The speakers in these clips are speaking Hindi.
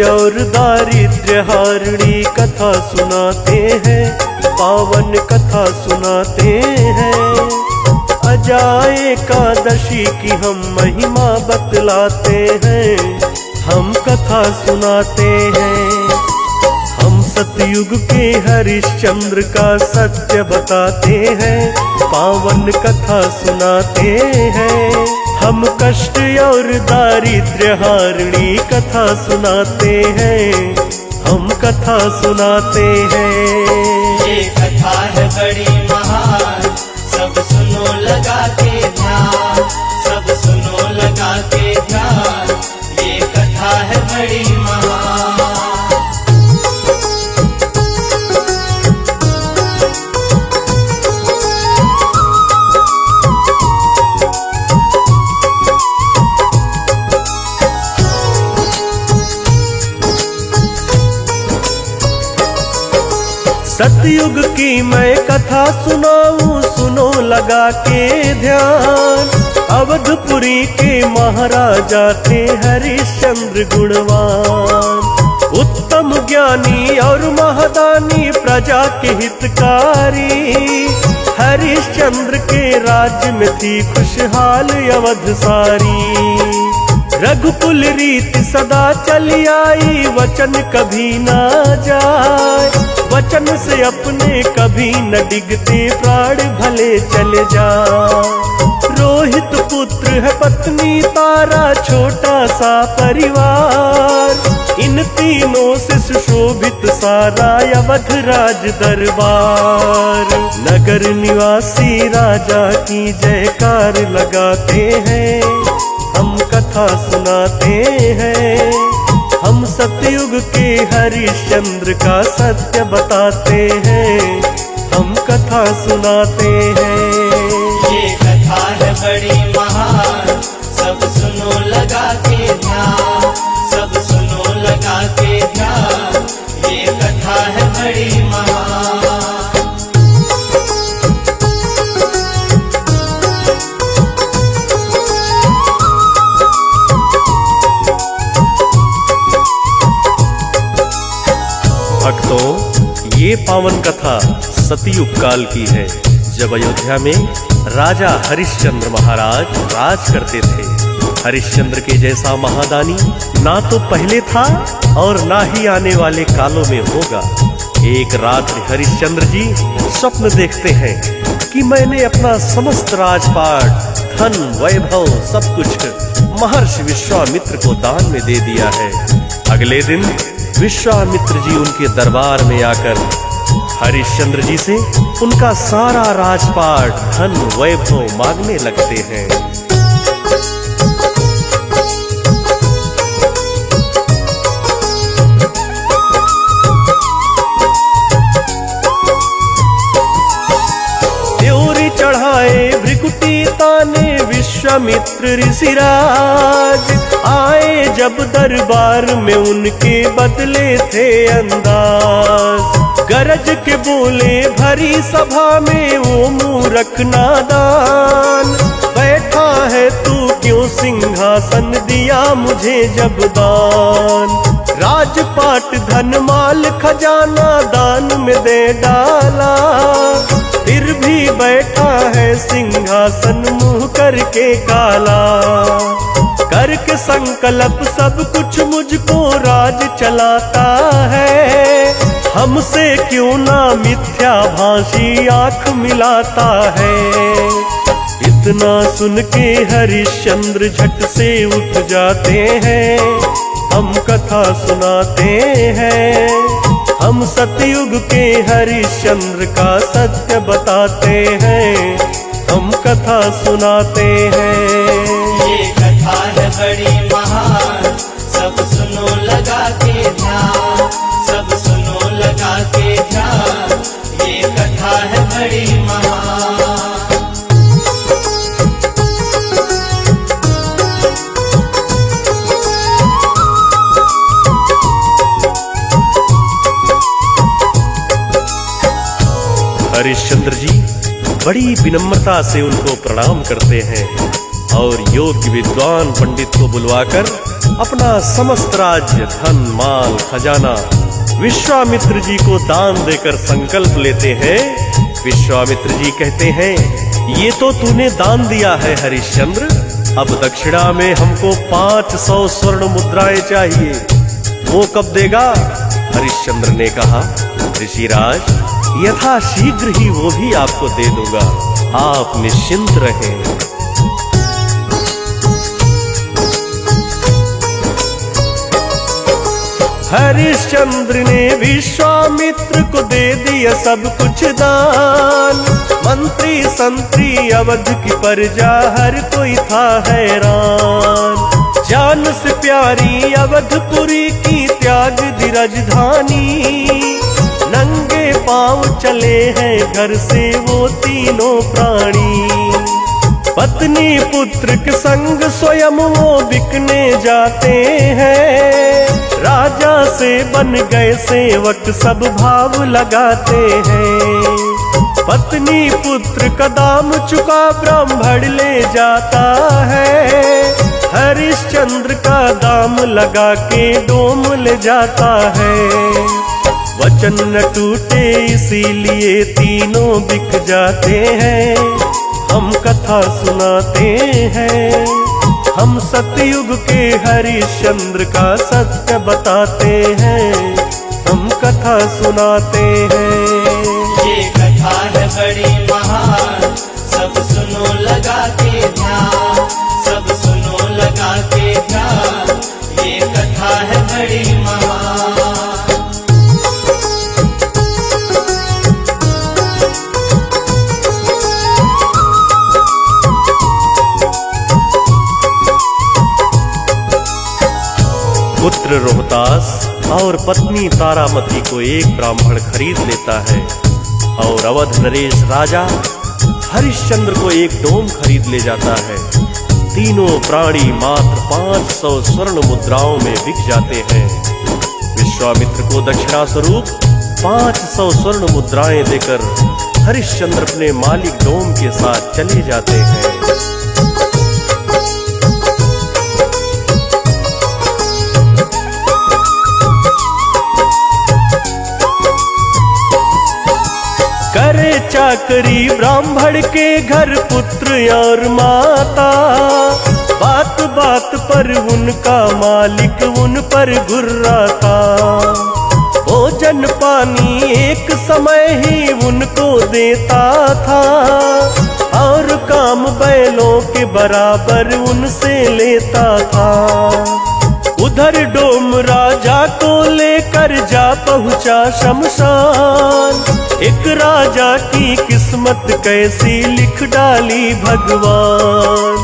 और दारिद्र्य हारिणी कथा सुनाते हैं, पावन कथा सुनाते हैं। अजाए एकादशी की हम महिमा बतलाते हैं, हम कथा सुनाते हैं। हम सतयुग के हरिश्चंद्र का सत्य बताते हैं, पावन कथा सुनाते हैं। हम कष्ट और दारिद्र्य हारिणी कथा सुनाते हैं, हम कथा सुनाते हैं। ये कथा है बड़ी महान, सब सुनो लगा के ध्यान, सब सुनो लगा के ध्यान। ये कथा है बड़ी महान। सतयुग की मैं कथा सुनाऊं, सुनो लगा के ध्यान। अवधपुरी के महाराजा थे हरिश्चंद्र गुणवान, उत्तम ज्ञानी और महादानी, प्रजा के हितकारी। हरिश्चंद्र के राज्य में थी खुशहाल अवध सारी। रघुकुल रीति सदा चली आई, वचन कभी ना जाए। वचन से अपने कभी न डिगते, प्राण भले चले जाए। रोहित पुत्र है पत्नी तारा, छोटा सा परिवार। इन तीनों से सुशोभित सारा अवध राज दरबार। नगर निवासी राजा की जयकार लगाते हैं, हम कथा सुनाते हैं। हम सतयुग के हरिश्चंद्र का सत्य बताते हैं, हम कथा सुनाते हैं। ये कथा है बड़ी महान, सब सुनो लगा के ध्यान, सब सुनो लगा के ध्यान। ये कथा है बड़ी महान। भक्तों, ये पावन कथा सतयुग काल की है, जब अयोध्या में राजा हरिश्चंद्र महाराज राज करते थे। हरिश्चंद्र के जैसा महादानी ना तो पहले था और ना ही आने वाले कालों में होगा। एक रात्रि हरिश्चंद्र जी स्वप्न देखते हैं कि मैंने अपना समस्त राजपाट, धन, वैभव सब कुछ महर्षि विश्वामित्र को दान में दे दिया है। अगले दिन विश्वामित्र जी उनके दरबार में आकर हरिश्चंद्र जी से उनका सारा राजपाट, धन, वैभव मांगने लगते हैं। त्योरी चढ़ाए भृकुटी ताने विश्वामित्र ऋषिराज। आए जब दरबार में उनके बदले थे अंदाज। गरज के बोले भरी सभा में वो मूरख नादान। बैठा है तू क्यों सिंहासन, दिया मुझे जब दान। राजपाट, धन, माल, खजाना दान में दे डाला। फिर भी बैठा है सिंहासन मुंह करके काला। करके संकल्प सब कुछ मुझको राज चलाता है। हमसे क्यों ना मिथ्या भाषी आंख मिलाता है। इतना सुन के हरिश्चंद्र झट से उठ जाते हैं, हम कथा सुनाते हैं। हम सतयुग के हरिश्चंद्र का सत्य बताते हैं, हम कथा सुनाते हैं। ये कथा है बड़ी महान, सब सुनो लगा के ध्यान, सब सुनो लगा के ध्यान। ये कथा है बड़ी महान। हरिश्चंद्र जी बड़ी विनम्रता से उनको प्रणाम करते हैं और योग्य विद्वान पंडित को बुलवाकर अपना समस्त राज्य, धन, माल, खजाना विश्वामित्र जी को दान देकर संकल्प लेते हैं। विश्वामित्र जी कहते हैं, ये तो तूने दान दिया है हरिश्चंद्र, अब दक्षिणा में हमको 500 स्वर्ण मुद्राएं चाहिए, वो कब देगा? हरिश्चंद्र ने कहा, ऋषिराज, यथा शीघ्र ही वो भी आपको दे दूंगा, आप निश्चिंत रहें। हरिश्चंद्र ने विश्वामित्र को दे दिया सब कुछ दान। मंत्री संतरी अवध की प्रजा हर कोई था हैरान। जान से प्यारी अवधपुरी की त्याग दी राजधानी। नंगे पांव चले हैं घर से वो तीनों प्राणी। पत्नी पुत्र के संग स्वयं वो बिकने जाते हैं। राजा से बन गए सेवक सब भाव लगाते हैं। पत्नी पुत्र का दाम चुका ब्राह्मण ले जाता है। हरिश्चंद्र का दाम लगा के डोम ले जाता है। वचन न टूटे इसीलिए तीनों बिक जाते हैं। हम कथा सुनाते हैं, हम सतयुग के हरिश्चंद्र का सत्य बताते हैं। हम कथा सुनाते हैं। ये कथा है बड़ी महान, सब सुनो लगा के ध्यान, सब सुनो लगा के ध्यान। ये कथा है बड़ी महान। पुत्र रोहतास और पत्नी तारामती को एक ब्राह्मण खरीद लेता है और अवध नरेश राजा हरिश्चंद्र को एक डोम खरीद ले जाता है। तीनों प्राणी मात्र 500 स्वर्ण मुद्राओं में बिक जाते हैं। विश्वामित्र को दक्षिणा स्वरूप 500 स्वर्ण मुद्राएं देकर हरिश्चंद्र अपने मालिक डोम के साथ चले जाते हैं। करे चाकरी ब्राह्मण के घर पुत्र और माता। बात बात पर उनका मालिक उन पर गुर्राता। भोजन पानी एक समय ही उनको देता था और काम बैलों के बराबर उनसे लेता था। उधर डोम राजा को लेकर जा पहुंचा शमशान। एक राजा की किस्मत कैसी लिख डाली भगवान।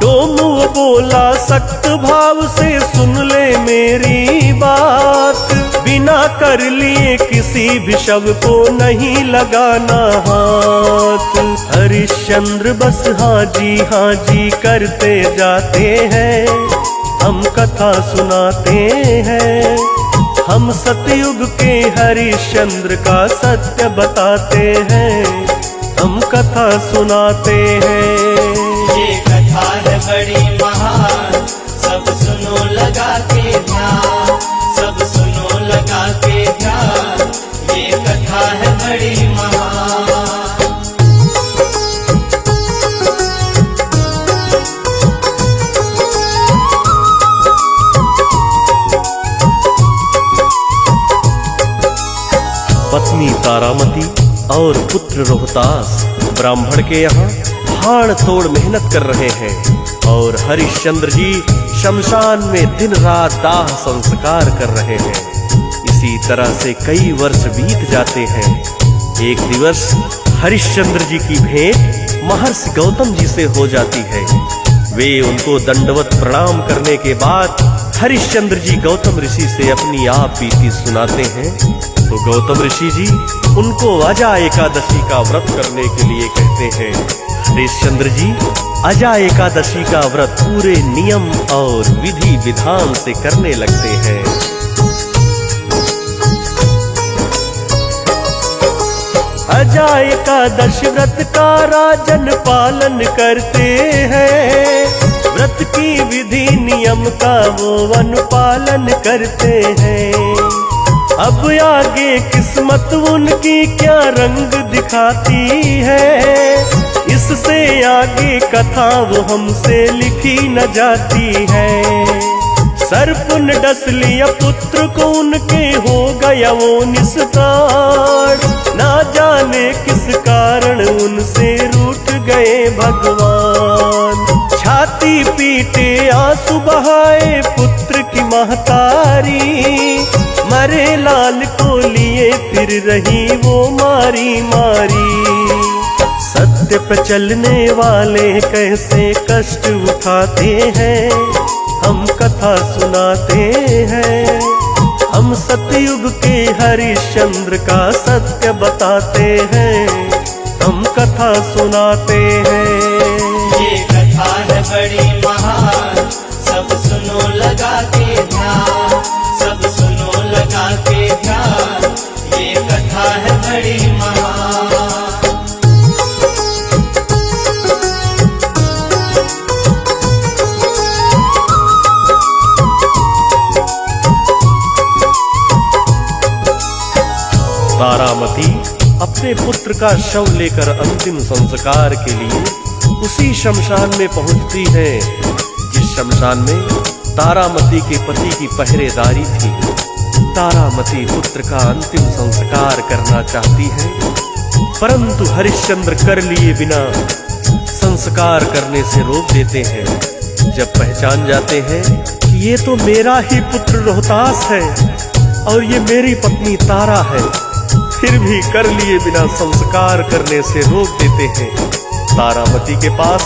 डोम वो बोला सख्त भाव से, सुन ले मेरी बात। बिना कर लिए किसी भी शव को नहीं लगाना हाथ। हरिश्चंद्र बस हाँ जी करते जाते हैं। हम कथा सुनाते हैं, हम सतयुग के हरिश्चंद्र का सत्य बताते हैं। हम कथा सुनाते हैं। ये कथा है बड़ी महान, सब सुनो लगा के ध्यान, सब सुनो लगा के ध्यान। ये कथा है बड़ी महान। पत्नी तारामती और पुत्र रोहतास ब्राह्मण के यहाँ हाड़ तोड़ मेहनत कर रहे हैं और हरिश्चंद्र जी शमशान में दिन रात दाह संस्कार कर रहे हैं। इसी तरह से कई वर्ष बीत जाते हैं। एक दिवस हरिश्चंद्र जी की भेंट महर्षि गौतम जी से हो जाती है। वे उनको दंडवत प्रणाम करने के बाद हरिश्चंद्र जी गौतम ऋषि से अपनी आप बीती सुनाते हैं। तो गौतम ऋषि जी उनको अजा एकादशी का व्रत करने के लिए कहते हैं। हरिश्चंद्र जी अजा एकादशी का व्रत पूरे नियम और विधि विधान से करने लगते हैं। अजा एकादशी व्रत का राजन पालन करते हैं। व्रत की विधि नियम का वो अनुपालन करते हैं। अब आगे किस्मत उनकी क्या रंग दिखाती है, इससे आगे कथा वो हमसे लिखी न जाती है। सर्प ने डस लिया पुत्र को उनके, हो गया वो निस्तार। ना जाने किस कारण उनसे रूठ गए भगवान। छाती पीटे आंसू बहाए पुत्र की महतारी, मरे लाल को लिए फिर रही वो मारी मारी। सत्य पे चलने वाले कैसे कष्ट उठाते हैं, हम कथा सुनाते हैं। हम सतयुग के हरिश्चंद्र का सत्य बताते हैं, हम कथा सुनाते हैं। ये कथा है बड़ी महान, सब सुनो लगा के ध्यान, सब सुनो लगा के ध्यान। ये कथा है बड़ी महान। तारामती अपने पुत्र का शव लेकर अंतिम संस्कार के लिए उसी शमशान में पहुंचती है जिस शमशान में तारामती के पति की पहरेदारी थी। तारामती पुत्र का अंतिम संस्कार करना चाहती है, परंतु हरिश्चंद्र कर लिए बिना संस्कार करने से रोक देते हैं। जब पहचान जाते हैं कि ये तो मेरा ही पुत्र रोहतास है और ये मेरी पत्नी तारा है, फिर भी कर लिए बिना संस्कार करने से रोक देते हैं। तारामती के पास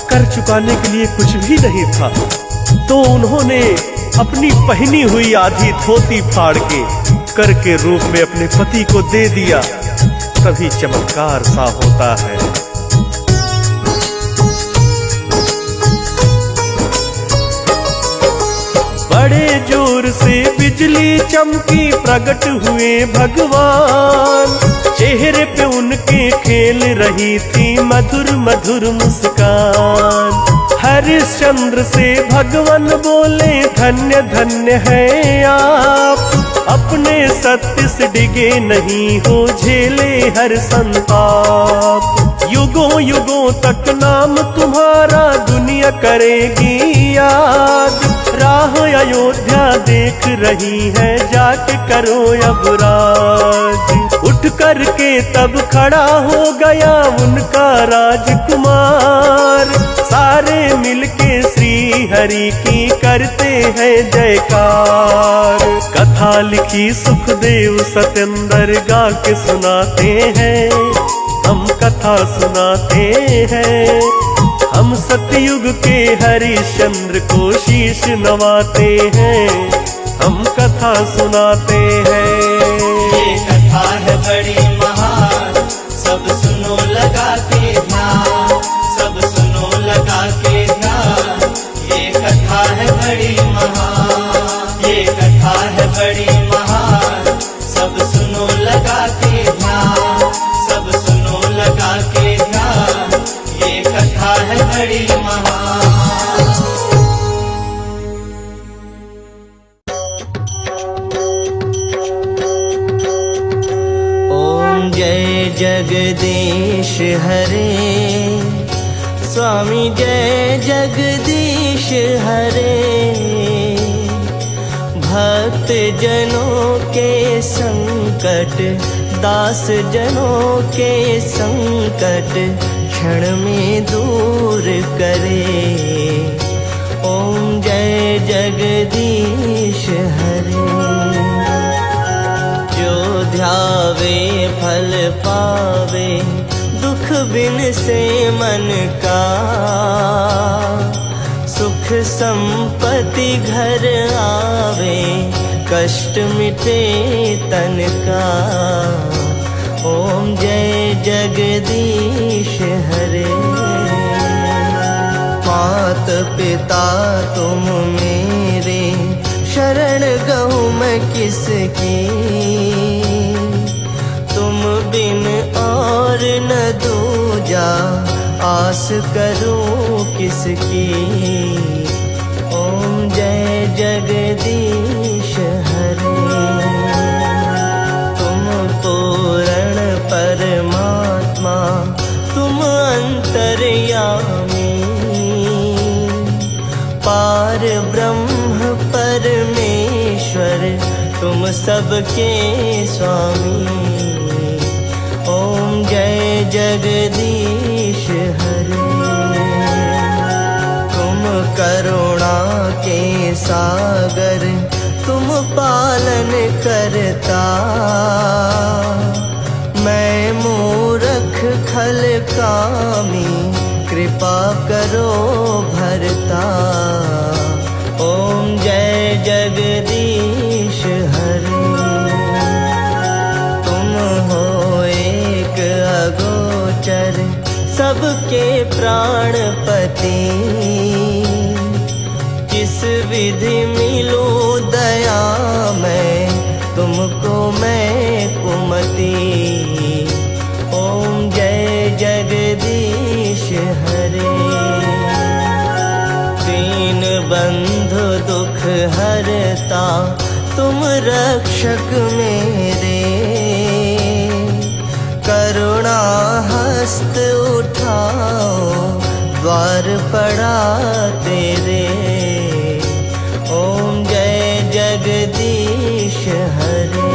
कर चुकाने के लिए कुछ भी नहीं था, तो उन्होंने अपनी पहनी हुई आधी धोती फाड़ के कर के रूप में अपने पति को दे दिया। तभी चमत्कार सा होता है। बड़े जोर से बिजली चमकी, प्रकट हुए भगवान। चेहरे पे उनके खेल रही थी मधुर मधुर मुस्कान। हरिश्चंद्र से भगवान बोले, धन्य धन्य है आप, अपने सत्य से डिगे नहीं हो, झेले हर संताप। युगों युगों तक नाम तुम्हारा दुनिया करेगी याद। राह अयोध्या देख रही है, जाके करो अब राज। उठ करके तब खड़ा हो गया उनका राजकुमार। सारे मिलके श्री हरि की करते हैं जयकार। कथा लिखी सुखदेव सत्येंद्र गा के सुनाते हैं, हम कथा सुनाते हैं। हम सतयुग के हरिश्चंद्र को शीश नवाते हैं, हम कथा सुनाते हैं। ये कथा है बड़ी महान, सब सुनो लगा के ध्यान, सब सुनो लगा के ध्यान। ये कथा है बड़ी महान, ये कथा है बड़ी महान, सब सुनो लगा के ध्यान, सब सुनो लगा के ध्यान। ये कथा है बड़ी महान। ओम जय जगदीश हरे, स्वामी जय जगदीश हरे। भक्त जनों के संकट, दास जनों के संकट क्षण में दूर करे। ओम जय जगदीश हरे। जो ध्यावे फल पावे, दुख बिन से मन का। सुख संपत्ति घर आवे, कष्ट मिटे तन का। ओम जय जगदीश हरे। मात पिता तुम मेरे, शरण गहूँ मैं किसकी। तुम बिन और न दूजा, आस करूं किसकी। ओम जय जगदीश हरे। तुम पूर्ण परमात्मा तुम अंतर्यामी, पार ब्रह्म परमेश्वर तुम सबके स्वामी। ओम जय जगदीश हरे। तुम करुणा के सागर तुम पालन करता, मैं मूर्ख खल कामी कृपा करो भरता। ओम जय जगदीश हरे। तुम हो एक अगोचर सबके प्राणपति, किस विधि मिलूं दया मैं तुमको मैं कुमति। ओम जय जगदीश हरे। दीन बंधु दुख हरता तुम रक्षक मेरे, करुणा हस्त उठाओ द्वार पड़ा तेरे। ओम जय जगदीश हरे।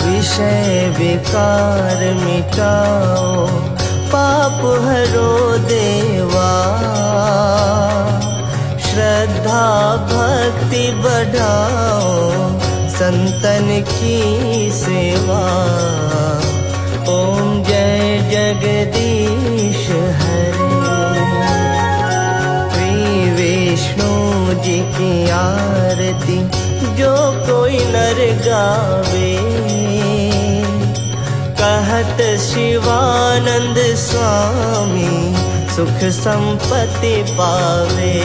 विषय विकार मिटाओ पाप हरो देवा, श्रद्धा भक्ति बढ़ाओ संतन की सेवा। ओम जय जगदीश हरे। श्री विष्णु जी की आरती जो कोई नर गावे, कहत शिवानंद स्वामी सुख संपत्ति पावे।